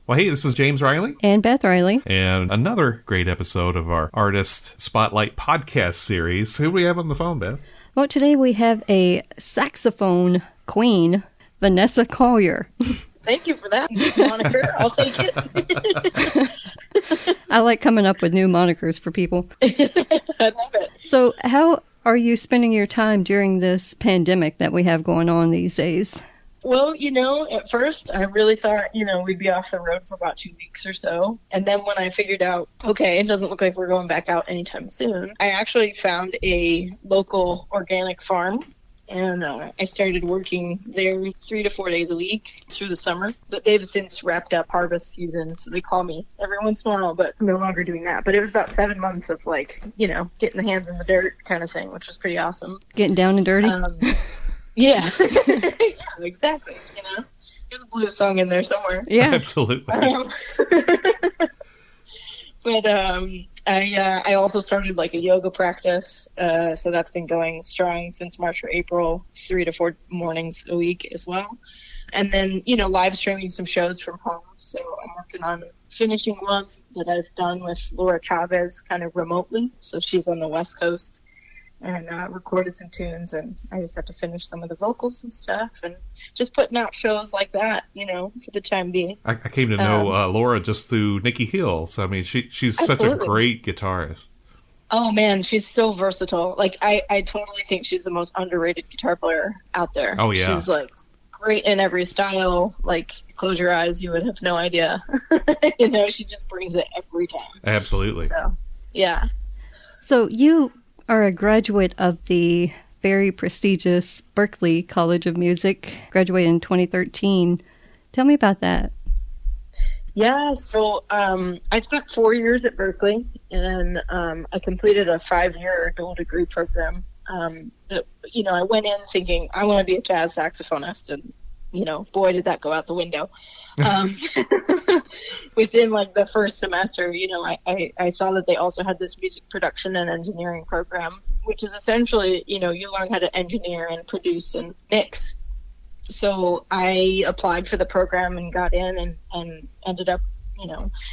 Well, hey, this is James Riley. And Beth Riley. And another great episode of our Artist Spotlight podcast series. Who do we have on the phone, Beth? Well, today we have a saxophone queen, Vanessa Collier. Thank you for that moniker. I'll take it. I like coming up with new monikers for people. I love it. So how are you spending your time during this pandemic that we have going on these days? Well, at first I really thought, we'd be off the road for about 2 weeks or so. And then when I figured out, okay, it doesn't look like we're going back out anytime soon, I actually found a local organic farm. And I started working there 3 to 4 days a week through the summer. But they've since wrapped up harvest season, so they call me every once in a while, but I'm no longer doing that. But it was about 7 months of getting the hands in the dirt kind of thing, which was pretty awesome. Getting down and dirty? Yeah. Yeah, exactly. There's a blues song in there somewhere. Yeah. Absolutely. But I also started a yoga practice, so that's been going strong since March or April, 3 to 4 mornings a week as well. And then, live streaming some shows from home. So I'm working on finishing one that I've done with Laura Chavez kind of remotely. So she's on the West Coast. And recorded some tunes, and I just had to finish some of the vocals and stuff, and just putting out shows like that, for the time being. I came to know Laura just through Nikki Hill, so I mean, she's absolutely. Such a great guitarist. Oh man, she's so versatile. I totally think she's the most underrated guitar player out there. Oh yeah, she's great in every style. Close your eyes, you would have no idea. She just brings it every time. Absolutely. So yeah. So you are a graduate of the very prestigious Berklee College of Music, graduated in 2013. Tell me about that. Yeah, so I spent 4 years at Berklee, and I completed a 5-year dual degree program. I went in thinking I want to be a jazz saxophonist, and boy, did that go out the window. Within the first semester, I saw that they also had this music production and engineering program, which is essentially, you learn how to engineer and produce and mix. So I applied for the program and got in and ended up,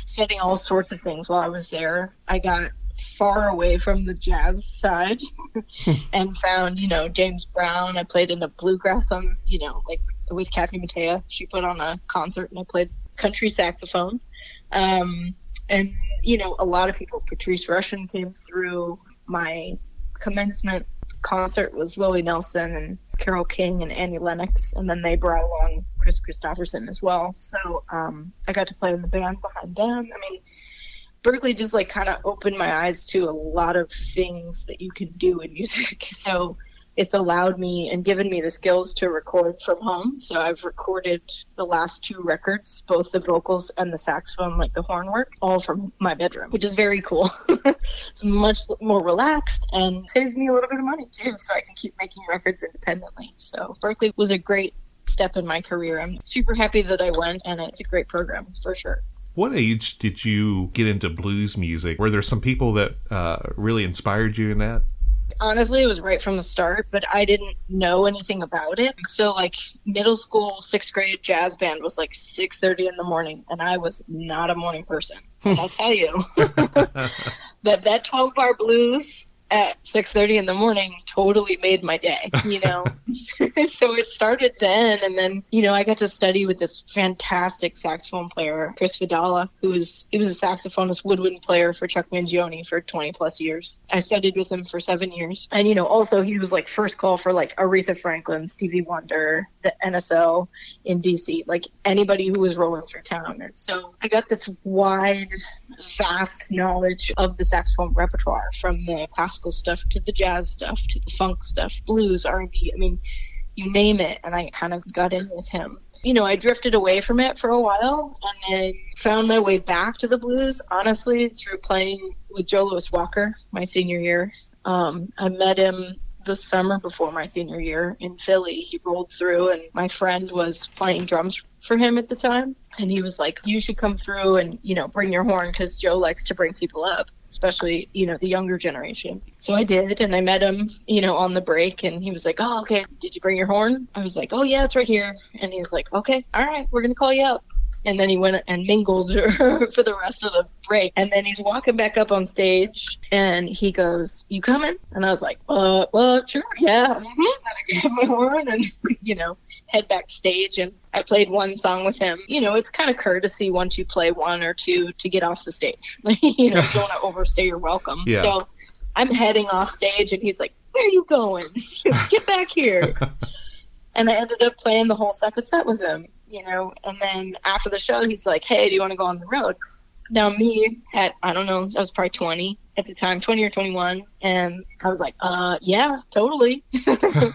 studying all sorts of things while I was there. I got far away from the jazz side and found, James Brown. I played in a bluegrass on, with Kathy Mattea. She put on a concert and I played country saxophone. And, a lot of people, Patrice Rushen came through. My commencement concert was Willie Nelson and Carole King and Annie Lennox. And then they brought along Chris Christopherson as well. So I got to play in the band behind them. I mean, Berklee just kind of opened my eyes to a lot of things that you can do in music. So it's allowed me and given me the skills to record from home. So I've recorded the last 2 records, both the vocals and the saxophone, the horn work, all from my bedroom, which is very cool. It's much more relaxed and saves me a little bit of money too, so I can keep making records independently. So Berklee was a great step in my career. I'm super happy that I went, and it's a great program for sure. What age did you get into blues music? Were there some people that really inspired you in that? Honestly, it was right from the start, but I didn't know anything about it. So middle school, 6th grade jazz band was 6:30 in the morning, and I was not a morning person. And I'll tell you that 12-bar blues at 6:30 in the morning totally made my day, So it started then, and then, I got to study with this fantastic saxophone player, Chris Vidala, he was a saxophonist, woodwind player for Chuck Mangione for 20 plus years. I studied with him for 7 years. And, also he was first call for Aretha Franklin, Stevie Wonder, the NSO in DC, anybody who was rolling through town. And so I got this wide, vast knowledge of the saxophone repertoire, from the classical stuff to the jazz stuff to the funk stuff, blues, R&B. I mean, you name it, and I kind of got in with him. I drifted away from it for a while and then found my way back to the blues, honestly, through playing with Joe Louis Walker my senior year. I met him the summer before my senior year in Philly. He rolled through, and my friend was playing drums for him at the time. And he was like, you should come through and, bring your horn, because Joe likes to bring people up, especially, the younger generation. So I did, and I met him, on the break, and he was like, oh, okay, did you bring your horn? I was like, oh, yeah, it's right here. And he's like, okay, all right, we're going to call you up. And then he went and mingled for the rest of the break. And then he's walking back up on stage and he goes, "You coming?" And I was like, well, sure, yeah. And I grabbed my horn and, head backstage. And I played one song with him. It's kind of courtesy once you play one or two to get off the stage. You don't want to overstay your welcome. Yeah. So I'm heading off stage and he's like, "Where are you going? Get back here." And I ended up playing the whole second set with him, and then after the show, he's like, "Hey, do you want to go on the road?" Now me at, I don't know, I was probably 20 at the time, 20 or 21. And I was like, yeah, totally.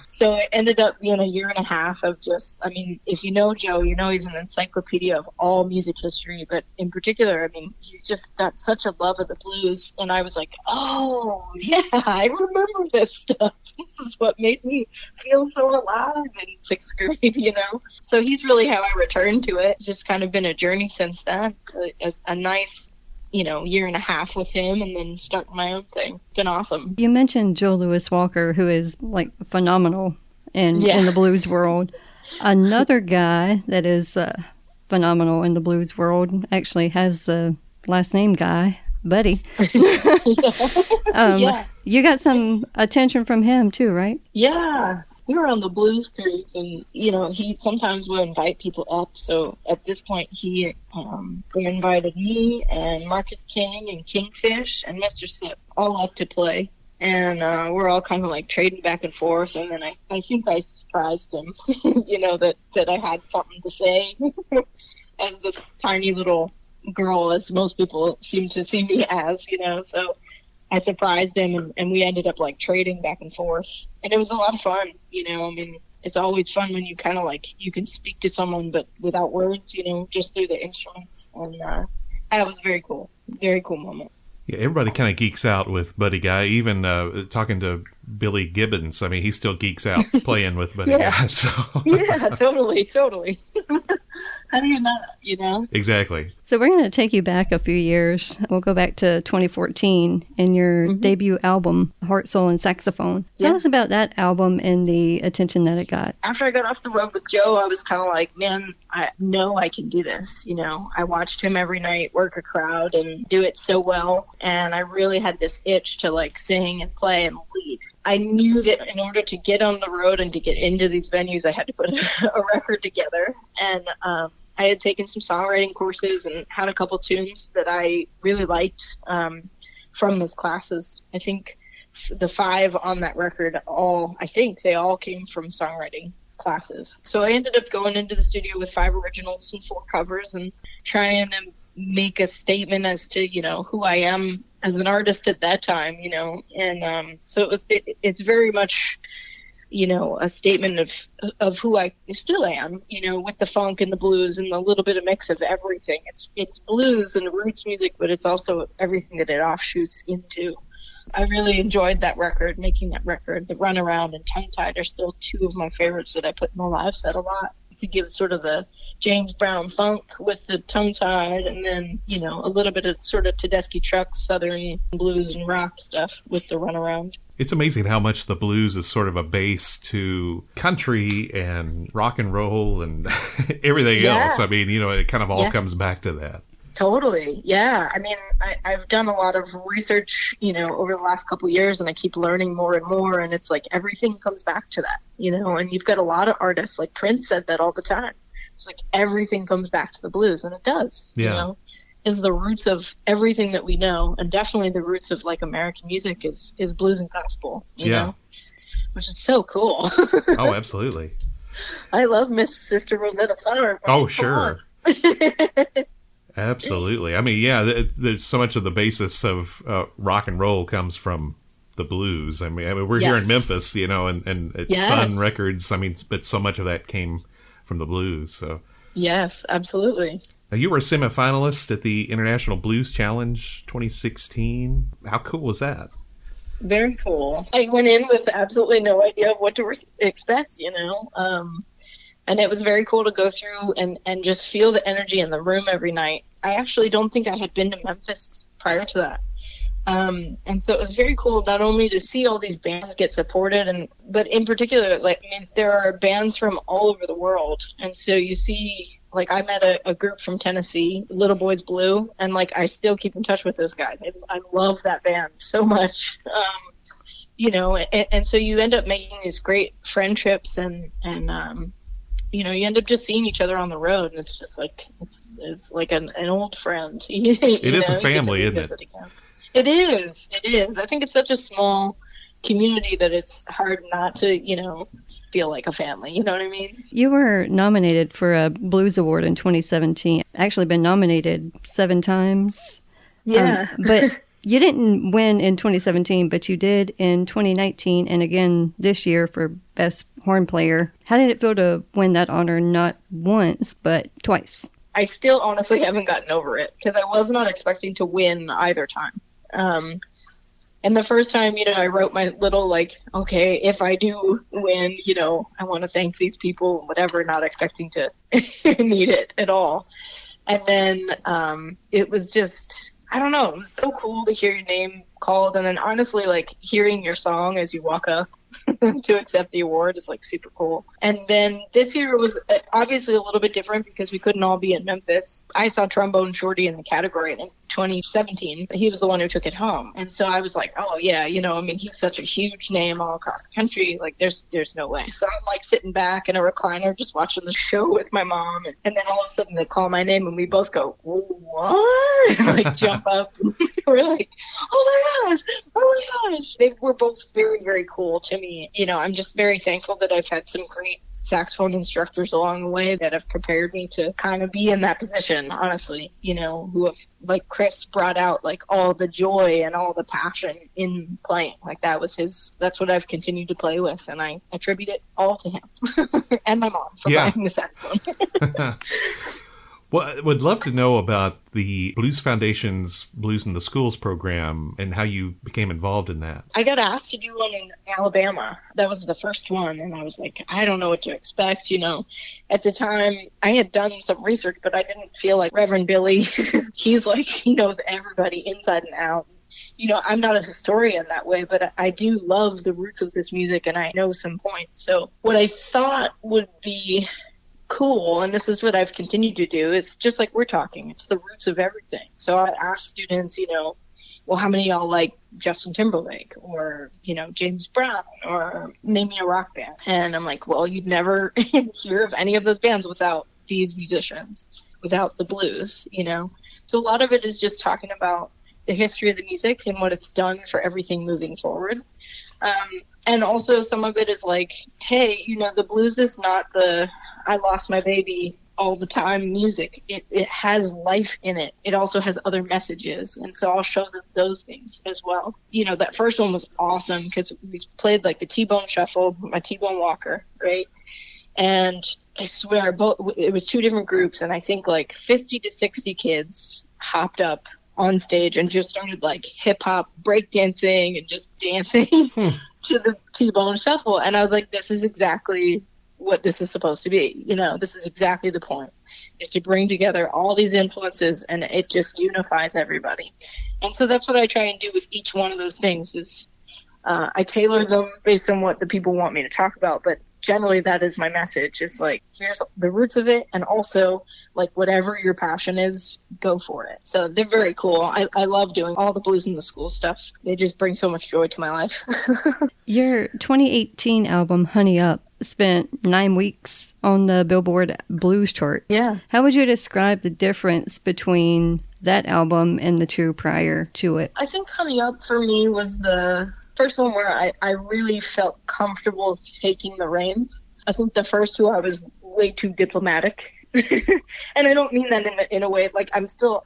So it ended up being a year and a half of just, if you know Joe, he's an encyclopedia of all music history. But in particular, he's just got such a love of the blues. And I was like, oh, yeah, I remember this stuff. This is what made me feel so alive in sixth grade, So he's really how I returned to it. It's just kind of been a journey since then. A nice year and a half with him, and then starting my own thing. It's been awesome. You mentioned Joe Louis Walker, who is like phenomenal in the blues world. Another guy that is phenomenal in the blues world actually has the last name Guy, Buddy. You got some attention from him too, right? Yeah. We were on the Blues Cruise, and he sometimes would invite people up. So at this point, they invited me and Marcus King and Kingfish and Mr. Sip all up to play, and we're all kind of like trading back and forth. And then I think I surprised him, that I had something to say as this tiny little girl, as most people seem to see me as, So I surprised him, and we ended up like trading back and forth, and it was a lot of fun. It's always fun when you kind of like, you can speak to someone but without words, just through the instruments, and that was very cool moment. Yeah, everybody kind of geeks out with Buddy Guy. Even talking to Billy Gibbons, he still geeks out playing with Buddy Guy. So. Yeah, totally. How do you not, Exactly. So we're going to take you back a few years. We'll go back to 2014 and your debut album, Heart, Soul, and Saxophone. Tell us about that album and the attention that it got. After I got off the road with Joe, I was kind of like, man, I know I can do this. I watched him every night work a crowd and do it so well. And I really had this itch to like sing and play and lead. I knew that in order to get on the road and to get into these venues, I had to put a record together. And I had taken some songwriting courses and had a couple tunes that I really liked from those classes. I think the 5 on that record, they all came from songwriting classes. So I ended up going into the studio with 5 originals and 4 covers and trying to make a statement as to, who I am as an artist at that time, and so it's very much, a statement of who I still am, with the funk and the blues and a little bit of mix of everything. It's blues and roots music, but it's also everything that it offshoots into. I really enjoyed that record, making that record. The Runaround and Tongue Tied are still 2 of my favorites that I put in the live set a lot, to give sort of the James Brown funk with the Tongue Tied, and then, a little bit of sort of Tedeschi Trucks, Southern blues and rock stuff with the Runaround. It's amazing how much the blues is sort of a base to country and rock and roll and everything else. It kind of all comes back to that. Totally. Yeah. I've done a lot of research, over the last couple of years, and I keep learning more and more. And it's like everything comes back to that, and you've got a lot of artists, like Prince said that all the time. It's like everything comes back to the blues, and it does, is the roots of everything that we know. And definitely the roots of like American music is blues and gospel, you know, which is so cool. Oh, absolutely. I love Miss Sister Rosetta Tharpe. Oh, sure. Absolutely. There's so much of the basis of rock and roll comes from the blues. We're here in Memphis, and it's Sun Records. But so much of that came from the blues. So yes, absolutely. Now, you were a semifinalist at the International Blues Challenge 2016. How cool was that? Very cool. I went in with absolutely no idea of what to expect, and it was very cool to go through and just feel the energy in the room every night. I actually don't think I had been to Memphis prior to that. And so it was very cool not only to see all these bands get supported, but in particular, like, I mean, there are bands from all over the world. And so you see, like, I met a group from Tennessee, Little Boys Blue, and, like, I still keep in touch with those guys. I love that band so much. You know, and so you end up making these great friendships, and you know, you end up just seeing each other on the road, and it's just like, it's like an old friend. It is a family, isn't it? It is. I think it's such a small community that it's hard not to, you know, feel like a family. You know what I mean? You were nominated for a Blues Award in 2017. Actually been nominated 7 times. Yeah. But you didn't win in 2017, but you did in 2019 and again this year for Best Horn Player. How did it feel to win that honor not once, but twice? I still honestly haven't gotten over it because I was not expecting to win either time. And the first time, you know, I wrote my little, like, okay, if I do win, you know, I want to thank these people, whatever, not expecting to need it at all. And then it was just, I don't know, it was so cool to hear your name called. And then honestly, like, hearing your song as you walk up to accept the award is, like, super cool. And then this year was obviously a little bit different because we couldn't all be in Memphis. I saw Trombone Shorty in the category in 2017. He was the one who took it home. And so I was like, oh yeah, you know, I mean, he's such a huge name all across the country. Like, there's no way. So I'm, like, sitting back in a recliner just watching the show with my mom. And then all of a sudden they call my name and we both go, what? And, like, jump up. We're like, oh my gosh. They were both very, very cool to me. You know, I'm just very thankful that I've had some great saxophone instructors along the way that have prepared me to kind of be in that position, honestly, you know, who have, like Chris, brought out, like, all the joy and all the passion in playing. Like, that's what I've continued to play with, and I attribute it all to him and my mom for buying the saxophone. Well, I would love to know about the Blues Foundation's Blues in the Schools program and how you became involved in that. I got asked to do one in Alabama. That was the first one, and I was like, I don't know what to expect, you know. At the time, I had done some research, but I didn't feel like Reverend Billy. He's like, he knows everybody inside and out. You know, I'm not a historian that way, but I do love the roots of this music, and I know some points. So what I thought would be cool, and this is what I've continued to do, is just like we're talking, it's the roots of everything. So I ask students, you know, well, how many of y'all like Justin Timberlake or, you know, James Brown, or name me a rock band? And I'm like, well, you'd never hear of any of those bands without these musicians, without the blues, you know. So a lot of it is just talking about the history of the music and what it's done for everything moving forward. And also some of it is like, hey, you know, the blues is not the I lost my baby all the time music. It has life in it. It also has other messages. And so I'll show them those things as well. You know, that first one was awesome because we played, like, the T-Bone Shuffle, my T-Bone Walker, right? And I swear, it was 2 different groups, and I think, like, 50 to 60 kids hopped up on stage and just started, like, hip-hop breakdancing and just dancing to the T-Bone Shuffle. And I was like, this is exactly what this is supposed to be. You know, this is exactly the point, is to bring together all these influences, and it just unifies everybody. And so that's what I try and do with each one of those things is I tailor them based on what the people want me to talk about, but generally that is my message. It's like, here's the roots of it, and also, like, whatever your passion is, go for it. So they're very cool. I love doing all the Blues in the School stuff. They just bring so much joy to my life. Your 2018 album, Honey Up, spent 9 weeks on the Billboard Blues chart. Yeah. How would you describe the difference between that album and the 2 prior to it? I think Honey Up for me was the first one where I really felt comfortable taking the reins. I think the first 2 I was way too diplomatic. And I don't mean that in a way, like, I still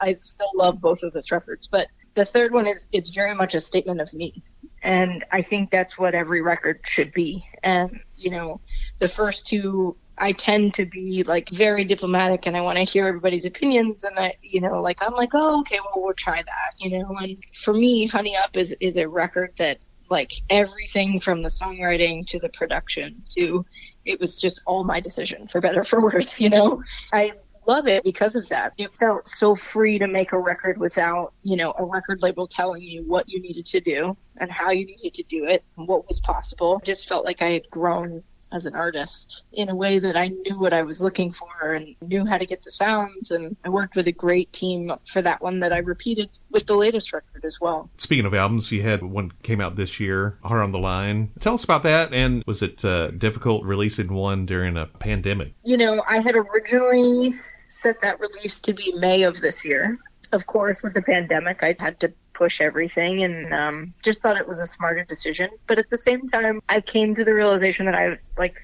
love both of those records, but the third one is very much a statement of me. And I think that's what every record should be. And, you know, the first 2, I tend to be, like, very diplomatic, and I want to hear everybody's opinions. And I, you know, like, I'm like, oh, okay, well, we'll try that, you know. And for me, Honey Up is a record that, like, everything from the songwriting to the production to, it was just all my decision, for better or for worse, you know. I love it because of that. It felt so free to make a record without, a record label telling you what you needed to do and how you needed to do it and what was possible. I just felt like I had grown as an artist in a way that I knew what I was looking for and knew how to get the sounds. And I worked with a great team for that one that I repeated with the latest record as well. Speaking of albums, you had one came out this year, Heart on the Line. Tell us about that. And was it difficult releasing one during a pandemic? I had originally set that release to be May of this year. Of course, with the pandemic, I had to push everything and just thought it was a smarter decision. But at the same time, I came to the realization that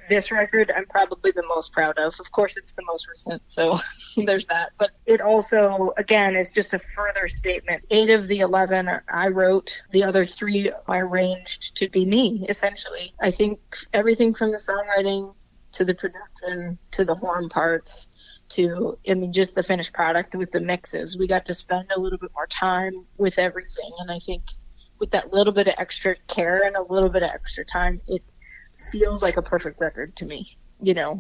this record I'm probably the most proud of. Of course, it's the most recent, so there's that. But it also, again, is just a further statement. 8 of the 11 I wrote. The other 3 I arranged to be me, essentially. I think everything from the songwriting to the production to the horn parts to, just the finished product with the mixes. We got to spend a little bit more time with everything. And I think with that little bit of extra care and a little bit of extra time, it feels like a perfect record to me,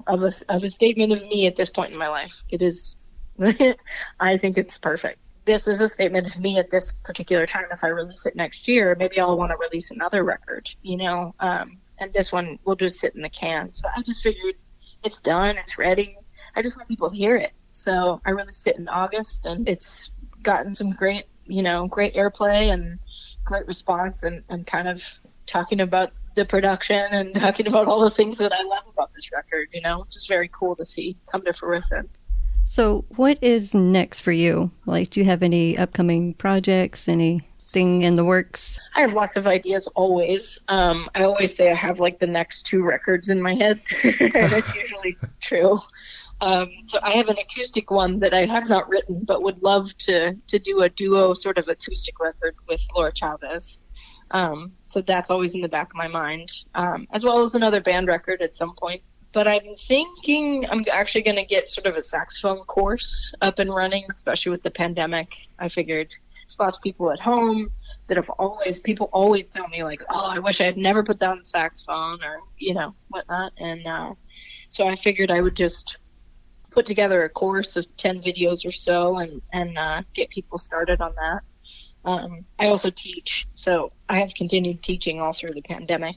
of a statement of me at this point in my life. It is, I think it's perfect. This is a statement of me at this particular time. If I release it next year, maybe I'll want to release another record, and this one will just sit in the can. So I just figured it's done, it's ready. I just want people to hear it. So I released it in August, and it's gotten some great airplay and great response, and kind of talking about the production and talking about all the things that I love about this record, which is very cool to see come to fruition. So what is next for you? Do you have any upcoming projects, anything in the works? I have lots of ideas always. I always say I have the next 2 records in my head. That's usually true. So I have an acoustic one that I have not written, but would love to do a duo sort of acoustic record with Laura Chavez. So that's always in the back of my mind, as well as another band record at some point. But I'm thinking I'm actually going to get sort of a saxophone course up and running, especially with the pandemic. I figured there's lots of people at home that people always tell me oh, I wish I had never put down the saxophone or, whatnot. And so I figured I would just put together a course of 10 videos or so and get people started on that. I also teach, so I have continued teaching all through the pandemic.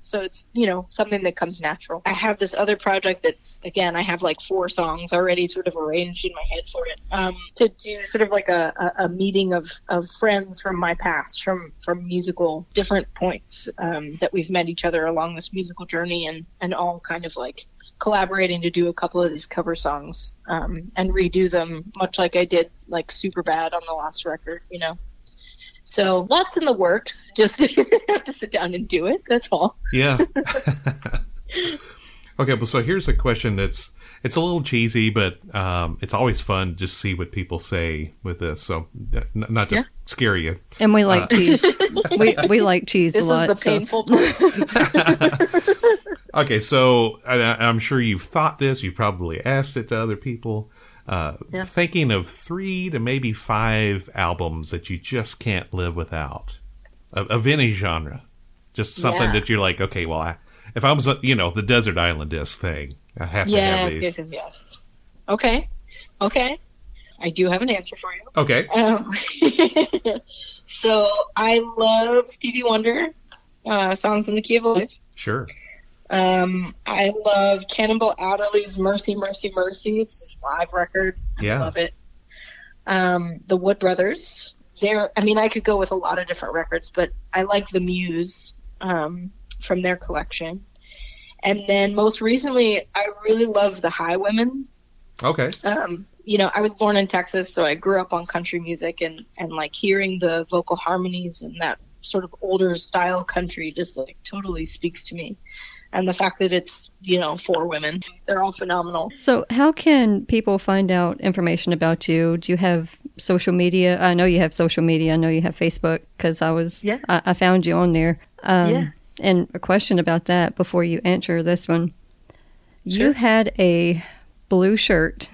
So it's, something that comes natural. I have this other project that's, again, I have 4 songs already sort of arranged in my head for it, to do sort of a meeting of friends from my past, from musical different points, that we've met each other along this musical journey and all kind of collaborating to do a couple of these cover songs, and redo them much like I did Super Bad on the last record, So lots in the works. Just have to sit down and do it. That's all. Yeah. Okay, well, so here's a question it's a little cheesy, but it's always fun to just see what people say with this. So not to scare you. And we like cheese. we like cheese a lot. This is the painful part. Okay, so I'm sure you've thought this. You've probably asked it to other people. Thinking of 3 to maybe 5 albums that you just can't live without, of any genre. Just something that you're okay, well, if I was, the Desert Island Disc thing, I have to have these. Yes. Okay. I do have an answer for you. Okay. So I love Stevie Wonder, Songs in the Key of Life. Sure. I love Cannonball Adderley's Mercy, Mercy, Mercy. It's this live record. I love it. The Wood Brothers. I could go with a lot of different records, but I like the Muse, from their collection. And then most recently, I really love the Highwomen. Okay. I was born in Texas, so I grew up on country music and hearing the vocal harmonies and that sort of older style country just totally speaks to me. And the fact that it's, 4 women, they're all phenomenal. So how can people find out information about you? Do you have social media? I know you have social media. I know you have Facebook because I found you on there. And a question about that before you answer this one. You had a blue shirt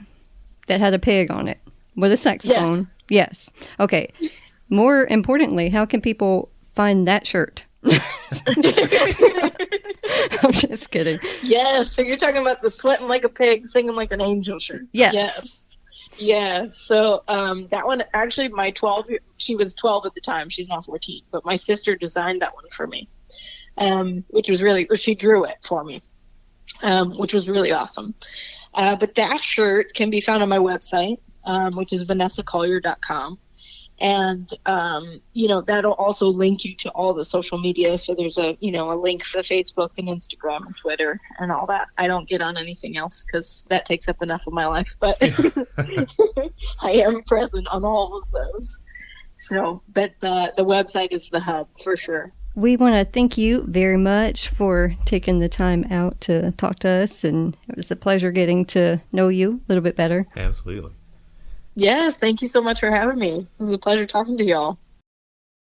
that had a pig on it with a saxophone. Yes. Okay. More importantly, how can people find that shirt? I'm just kidding. Yes, so you're talking about the sweating like a pig, singing like an angel shirt. Yes. Yes. So that one, actually, she was 12 at the time. She's now 14. But my sister designed that one for me, which was she drew it for me, which was really awesome. But that shirt can be found on my website, which is vanessacollier.com. And, that'll also link you to all the social media. So there's a link for the Facebook and Instagram and Twitter and all that. I don't get on anything else because that takes up enough of my life. But I am present on all of those. So, but the website is the hub for sure. We want to thank you very much for taking the time out to talk to us. And it was a pleasure getting to know you a little bit better. Absolutely. Yes, thank you so much for having me. It was a pleasure talking to y'all.